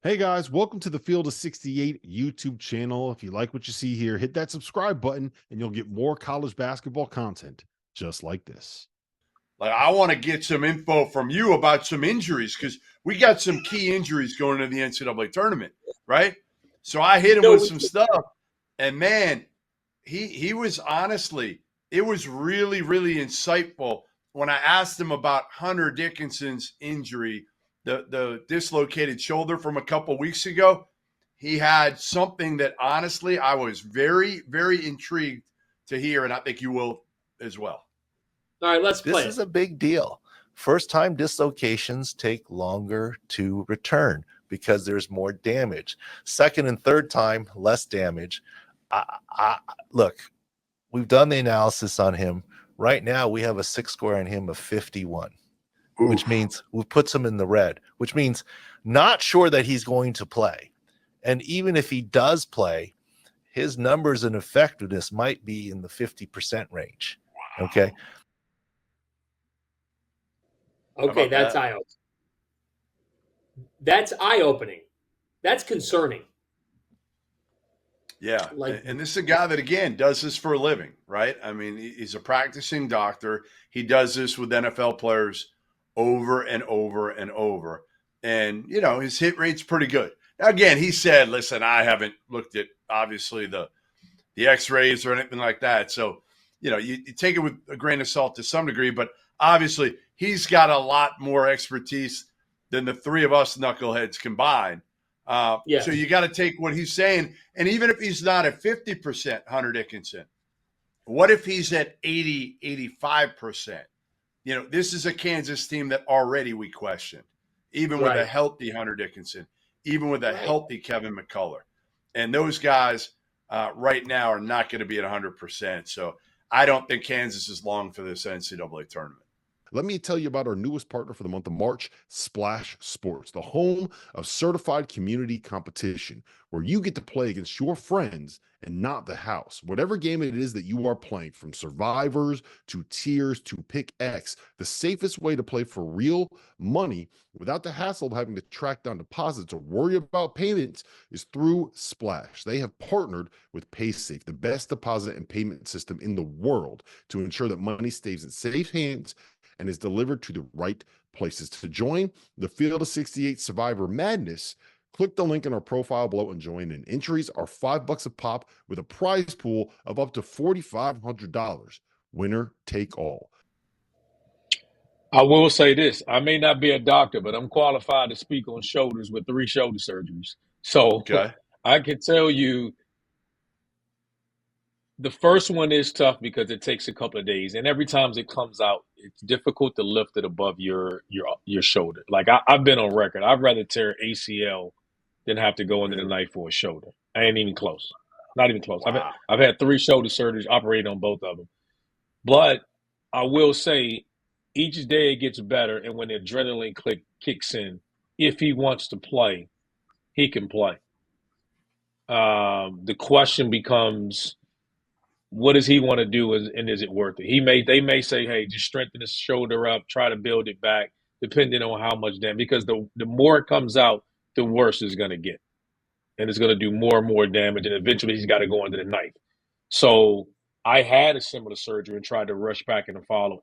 Hey guys, welcome to the Field of 68 YouTube channel. If you like what you see here, hit that subscribe button and you'll get more college basketball content just like this. Like, I want to get some info from you about some injuries because we got some key injuries going into the NCAA tournament, right? So I hit him with some stuff, and man, he was honestly, it was really insightful when I asked him about Hunter Dickinson's injury, the dislocated shoulder from a couple weeks ago. He had something that honestly I was very intrigued to hear, and I think you will as well. All right, let's play. This is a big deal. First time dislocations take longer to return because there's more damage. Second and third time, less damage. Look, we've done the analysis on him. Right now, we have a 6 score on him of 51, which means we puts him in the red, which means not sure that he's going to play. And even if he does play, his numbers and effectiveness might be in the 50% range. Okay. Okay, that's eye-opening. That's eye-opening. That's concerning. Yeah, and this is a guy that, again, does this for a living, right? I mean, he's a practicing doctor. He does this with NFL players over and over and over. And, you know, his hit rate's pretty good. Now, again, he said, listen, I haven't looked at, obviously, the X-rays or anything like that. So, you know, you take it with a grain of salt to some degree, but obviously he's got a lot more expertise than the three of us knuckleheads combined. Yes. So you got to take what he's saying. And even if he's not at 50%, Hunter Dickinson, what if he's at 80, 85%? You know, this is a Kansas team that already we questioned, even with a healthy Hunter Dickinson, even with a healthy Kevin McCullough. And those guys right now are not going to be at 100%. So I don't think Kansas is long for this NCAA tournament. Let me tell you about our newest partner for the month of March, SplashSports, the home of certified community competition, where you get to play against your friends and not the house. Whatever game it is that you are playing, from survivors to tiers to pick X, the safest way to play for real money without the hassle of having to track down deposits or worry about payments is through Splash. They have partnered with PaySafe, the best deposit and payment system in the world, to ensure that money stays in safe hands and is delivered to the right places. To join the Field of 68 Survivor Madness, click the link in our profile below and join in. Entries are $5 a pop with a prize pool of up to $4,500. Winner take all. I will say this. I may not be a doctor, but I'm qualified to speak on shoulders with 3 shoulder surgeries. So I can tell you the first one is tough because it takes a couple of days. And every time it comes out, it's difficult to lift it above your shoulder. Like I've been on record. I'd rather tear ACL than have to go into the knife for a shoulder. I ain't even close. Not even close. Wow. I've had 3 shoulder surgeries, operated on both of them. But I will say each day it gets better. And when the adrenaline kicks in, if he wants to play, he can play. The question becomes, what does he want to do, and is it worth it? They may say, hey, just strengthen his shoulder up, try to build it back, depending on how much damage. Because the more it comes out, the worse it's going to get. And it's going to do more and more damage, and eventually he's got to go into the knife. So I had a similar surgery and tried to rush back in the fall.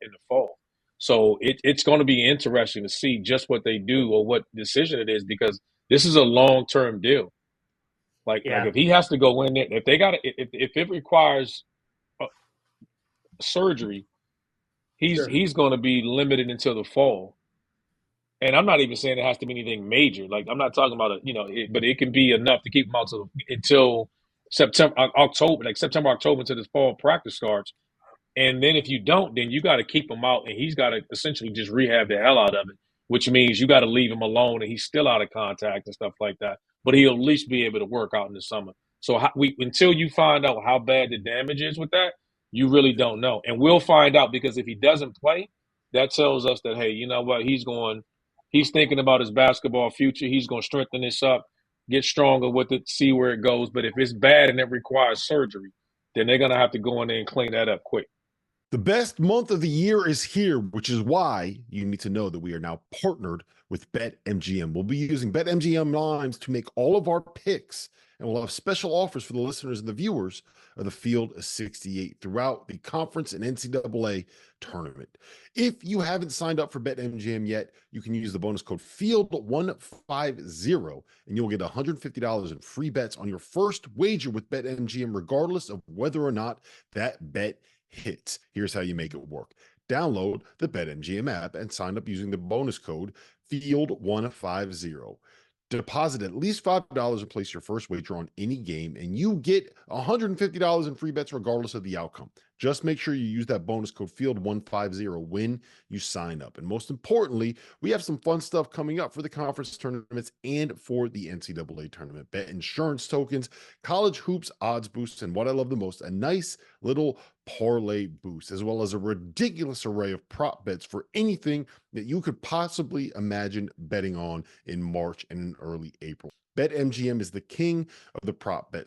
So it's going to be interesting to see just what they do or what decision it is, because this is a long-term deal. Like if he has to go in there, if it requires surgery, he's going to be limited until the fall. And I'm not even saying it has to be anything major. Like I'm not talking about but it can be enough to keep him out until October, until this fall practice starts. And then if you don't, then you got to keep him out, and he's got to essentially just rehab the hell out of it, which means you got to leave him alone, and he's still out of contact and stuff like that. But he'll at least be able to work out in the summer. So until you find out how bad the damage is with that, you really don't know. And we'll find out, because if he doesn't play, that tells us that, hey, you know what, he's thinking about his basketball future. He's going to strengthen this up, get stronger with it, see where it goes. But if it's bad and it requires surgery, then they're going to have to go in there and clean that up quick. The best month of the year is here, which is why you need to know that we are now partnered with BetMGM. We'll be using BetMGM lines to make all of our picks, and we'll have special offers for the listeners and the viewers of the Field of 68 throughout the conference and NCAA tournament. If you haven't signed up for BetMGM yet, you can use the bonus code FIELD150 and you'll get $150 in free bets on your first wager with BetMGM, regardless of whether or not that bet hits. Here's how you make it work. Download the BetMGM app and sign up using the bonus code FIELD150. Deposit at least $5 and place your first wager on any game, and you get $150 in free bets regardless of the outcome. Just make sure you use that bonus code FIELD150 when you sign up. And most importantly, we have some fun stuff coming up for the conference tournaments and for the NCAA tournament. Bet insurance tokens, college hoops odds boosts, and what I love the most, a nice little parlay boost, as well as a ridiculous array of prop bets for anything that you could possibly imagine betting on in March and in early April. BetMGM is the king of the prop bet